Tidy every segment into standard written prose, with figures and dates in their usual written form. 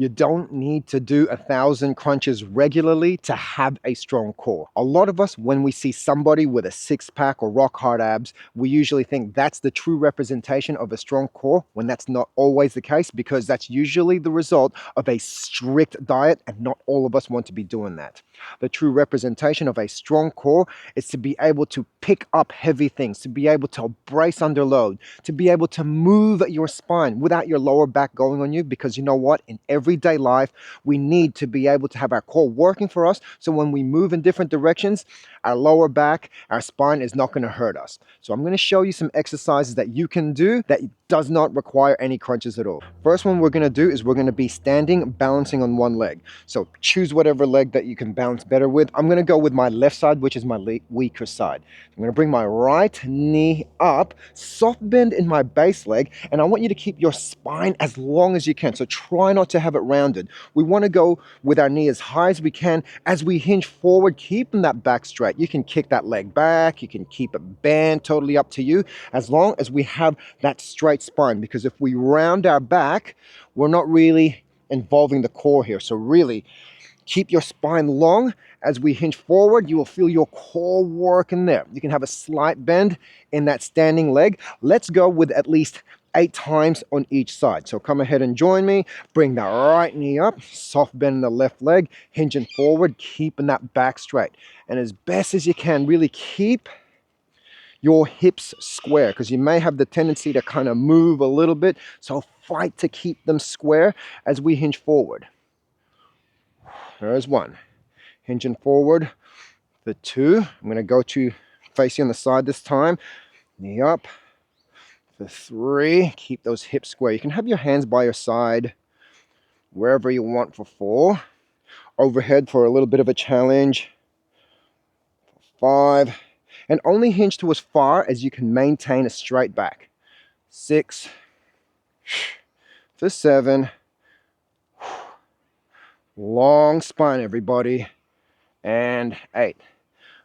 You don't need to do 1,000 crunches regularly to have a strong core. A lot of us, when we see somebody with a six-pack or rock hard abs, we usually think that's the true representation of a strong core, when that's not always the case, because that's usually the result of a strict diet, and not all of us want to be doing that. The true representation of a strong core is to be able to pick up heavy things, to be able to brace under load, to be able to move your spine without your lower back going on you, because you know what? In everyday life, we need to be able to have our core working for us, so when we move in different directions, our lower back, our spine is not going to hurt us. So I'm going to show you some exercises that you can do that does not require any crunches at all. First one we're going to do is we're going to be standing, balancing on one leg. So choose whatever leg that you can balance better with. I'm going to go with my left side, which is my weaker side. I'm going to bring my right knee up, soft bend in my base leg, and I want you to keep your spine as long as you can. So try not to have it rounded. We want to go with our knee as high as we can as we hinge forward, keeping that back straight. You can kick that leg back, you can keep it bent, totally up to you, as long as we have that straight spine, because if we round our back, we're not really involving the core here. So really keep your spine long. As we hinge forward, you will feel your core working there. You can have a slight bend in that standing leg. Let's go with at least 8 times on each side. So come ahead and join me. Bring that right knee up, soft bend in the left leg, hinging forward, keeping that back straight. And as best as you can, really keep your hips square, because you may have the tendency to kind of move a little bit. So fight to keep them square as we hinge forward. There's 1. Hinging forward for 2. I'm going to go to face you on the side this time. Knee up for 3. Keep those hips square. You can have your hands by your side wherever you want for 4. Overhead for a little bit of a challenge. 5. And only hinge to as far as you can maintain a straight back. 6. For 7. Long spine, everybody. And 8.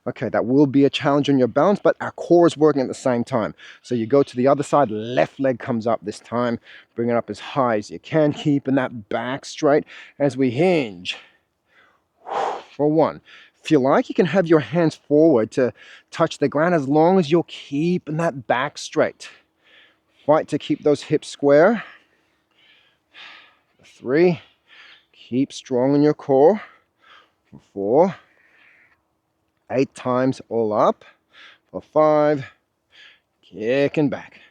Okay, that will be a challenge on your balance, but our core is working at the same time. So you go to the other side, left leg comes up this time. Bring it up as high as you can, keeping that back straight as we hinge. For 1. If you like, you can have your hands forward to touch the ground, as long as you're keeping that back straight. Fight to keep those hips square. 3. Keep strong in your core. 4. 8 times all up. For 5. Kicking back.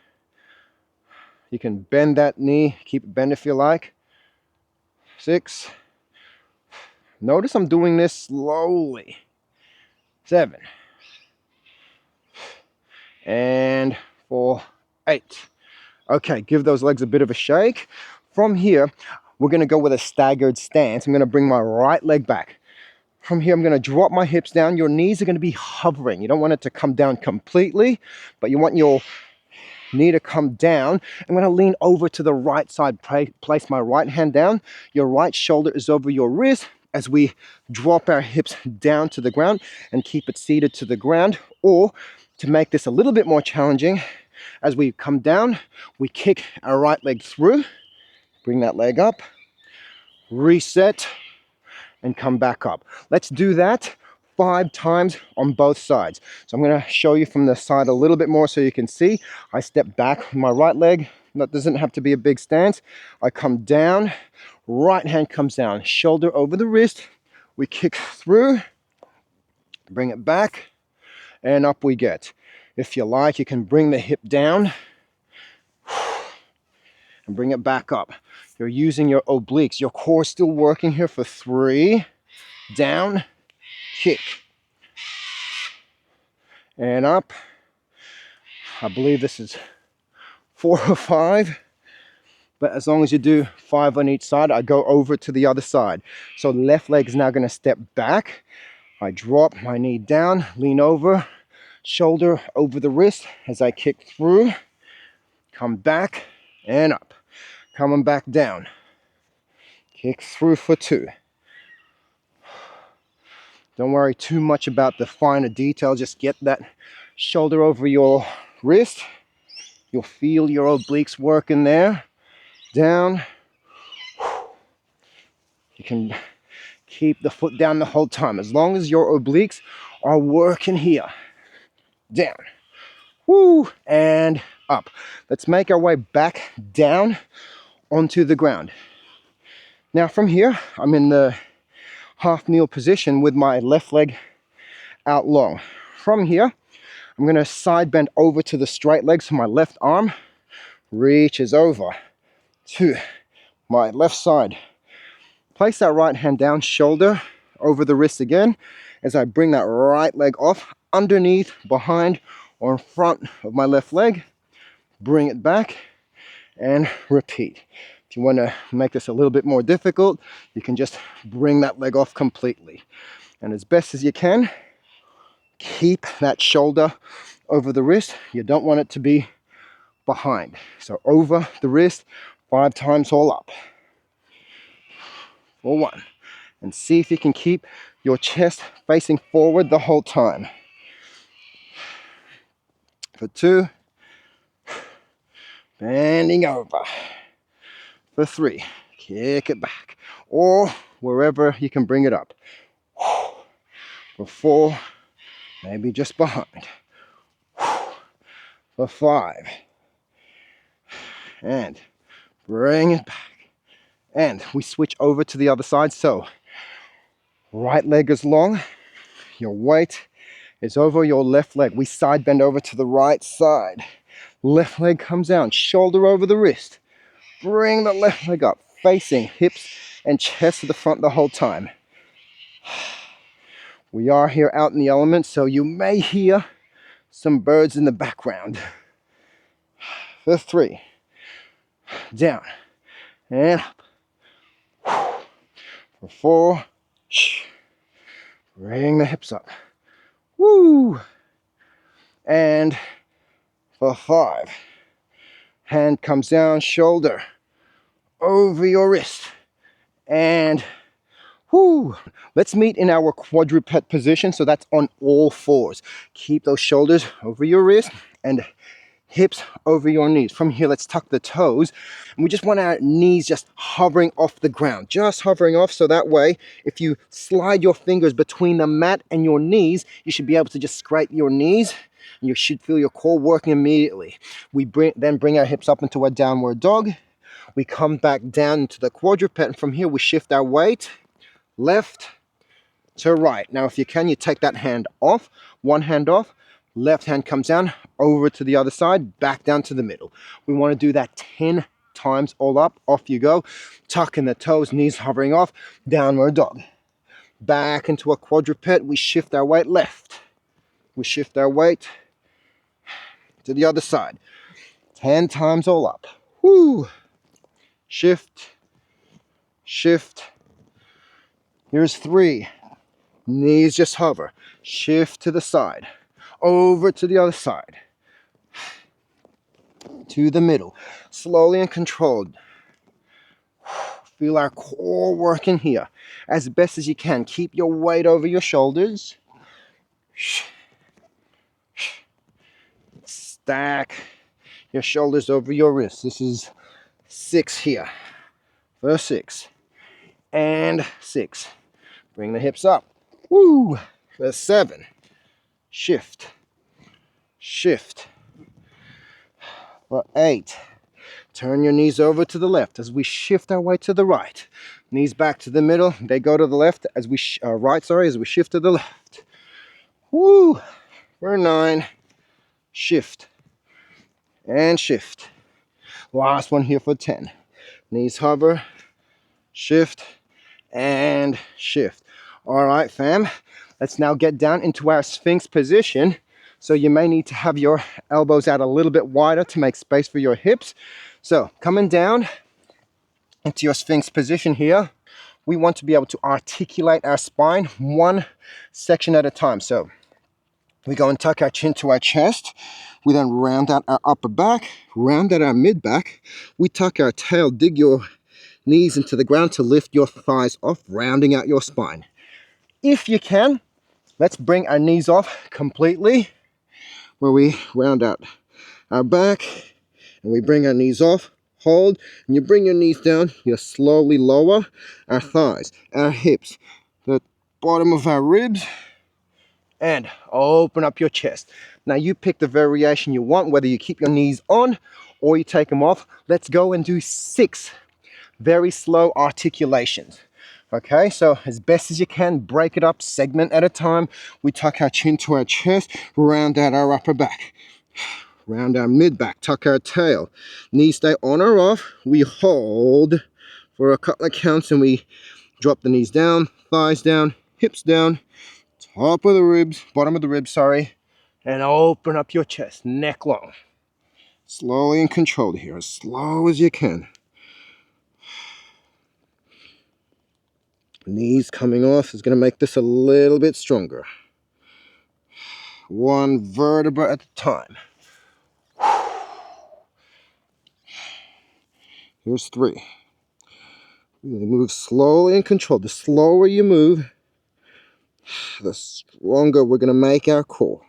You can bend that knee, keep it bent if you like. 6. Notice I'm doing this slowly. 7. And for 8. Okay, give those legs a bit of a shake. From here, we're going to go with a staggered stance. I'm going to bring my right leg back. From here, I'm going to drop my hips down. Your knees are going to be hovering. You don't want it to come down completely, but you want your knee to come down. I'm going to lean over to the right side, place my right hand down. Your right shoulder is over your wrist as we drop our hips down to the ground and keep it seated to the ground. Or to make this a little bit more challenging, as we come down, we kick our right leg through, bring that leg up, reset, and come back up. Let's do that 5 times on both sides. So I'm going to show you from the side a little bit more so you can see. I step back with my right leg. That doesn't have to be a big stance. I come down, right hand comes down, shoulder over the wrist. We kick through, bring it back, and up we get. If you like, you can bring the hip down and bring it back up. You're using your obliques. Your core is still working here for 3. Down, kick, and up. I believe this is 4 or 5, but as long as you do 5 on each side, I go over to the other side. So left leg is now going to step back. I drop my knee down, lean over, shoulder over the wrist as I kick through, come back and up, coming back down, kick through for 2. Don't worry too much about the finer detail. Just get that shoulder over your wrist. You'll feel your obliques working there. Down. You can keep the foot down the whole time, as long as your obliques are working here. Down. Woo! And up. Let's make our way back down onto the ground. Now from here, I'm in the half kneel position with my left leg out long. From here, I'm going to side bend over to the straight leg, so my left arm reaches over to my left side. Place that right hand down, shoulder over the wrist again, as I bring that right leg off underneath, behind, or in front of my left leg. Bring it back and repeat. If you want to make this a little bit more difficult, you can just bring that leg off completely. And as best as you can, keep that shoulder over the wrist. You don't want it to be behind. So over the wrist, 5 times all up. For 1. And see if you can keep your chest facing forward the whole time. For 2. Bending over. For 3. Kick it back. Or wherever you can bring it up. For 4. Maybe just behind. For 5. And bring it back. And we switch over to the other side. So right leg is long. Your weight is over your left leg. We side bend over to the right side. Left leg comes down. Shoulder over the wrist. Bring the left leg up. Facing hips and chest to the front the whole time. We are here out in the elements, so you may hear some birds in the background. For 3. Down. And up. For 4. Bring the hips up. Woo! And for 5. Hand comes down, shoulder over your wrist. And whoo! Let's meet in our quadruped position. So that's on all 4s. Keep those shoulders over your wrist and hips over your knees. From here, let's tuck the toes. And we just want our knees just hovering off the ground. Just hovering off, so that way, if you slide your fingers between the mat and your knees, you should be able to just scrape your knees. And you should feel your core working immediately. We then bring our hips up into a downward dog. We come back down into the quadruped. And from here, we shift our weight left to right. Now, if you can, you take that hand off. One hand off. Left hand comes down, over to the other side, back down to the middle. We want to do that 10 times all up. Off you go. Tuck in the toes, knees hovering off, downward dog. Back into a quadruped. We shift our weight left. We shift our weight to the other side. 10 times all up. Woo! Shift. Shift. Here's 3. Knees just hover. Shift to the side. Over to the other side. To the middle. Slowly and controlled. Feel our core working here. As best as you can. Keep your weight over your shoulders. Stack your shoulders over your wrists. This is 6 here. For 6. And 6. Bring the hips up. Woo! For 7. Shift. Shift. For 8. Turn your knees over to the left as we shift our way to the right. Knees back to the middle. They go to the left as we as we shift to the left. Woo! For 9. Shift. And shift. Last one here for 10. Knees hover. Shift. And shift. All right, fam. Let's now get down into our Sphynx position. So you may need to have your elbows out a little bit wider to make space for your hips. So coming down into your Sphynx position here, we want to be able to articulate our spine one section at a time. So we go and tuck our chin to our chest. We then round out our upper back, round out our mid back. We tuck our tail, dig your knees into the ground to lift your thighs off, rounding out your spine. If you can, let's bring our knees off completely, where we round out our back and we bring our knees off, hold, and you bring your knees down. You slowly lower our thighs, our hips, the bottom of our ribs, and open up your chest. Now you pick the variation you want, whether you keep your knees on or you take them off. Let's go and do 6 very slow articulations. Okay, so as best as you can, break it up, segment at a time. We tuck our chin to our chest, round out our upper back, round our mid back, tuck our tail. Knees stay on or off. We hold for a couple of counts and we drop the knees down, thighs down, hips down, top of the ribs, bottom of the ribs, sorry, and open up your chest, neck long. Slowly and controlled here, as slow as you can. Knees coming off is going to make this a little bit stronger. 1 vertebra at a time. Here's 3. Really move slowly and controlled. The slower you move, the stronger we're going to make our core.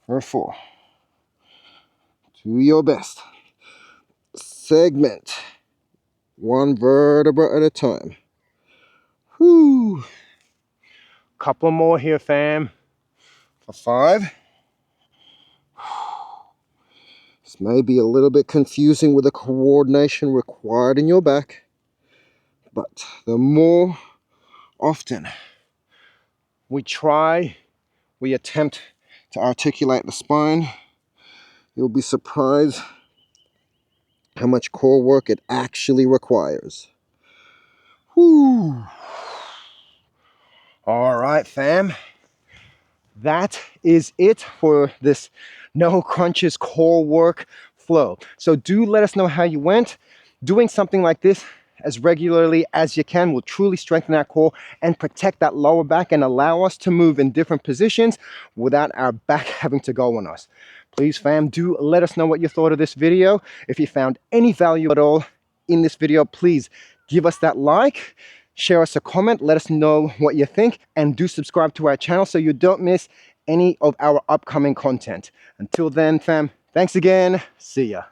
For 4. Do your best. Segment. 1 vertebra at a time. Whew. Couple more here, fam. For 5. This may be a little bit confusing with the coordination required in your back, but the more often we attempt to articulate the spine, you'll be surprised how much core work it actually requires. Whew. All right, fam. That is it for this no crunches core work flow. So do let us know how you went. Doing something like this as regularly as you can will truly strengthen our core and protect that lower back and allow us to move in different positions without our back having to go on us. Please, fam, do let us know what you thought of this video. If you found any value at all in this video, please give us that like. Share us a comment, let us know what you think, and do subscribe to our channel so you don't miss any of our upcoming content. Until then, fam, thanks again. See ya.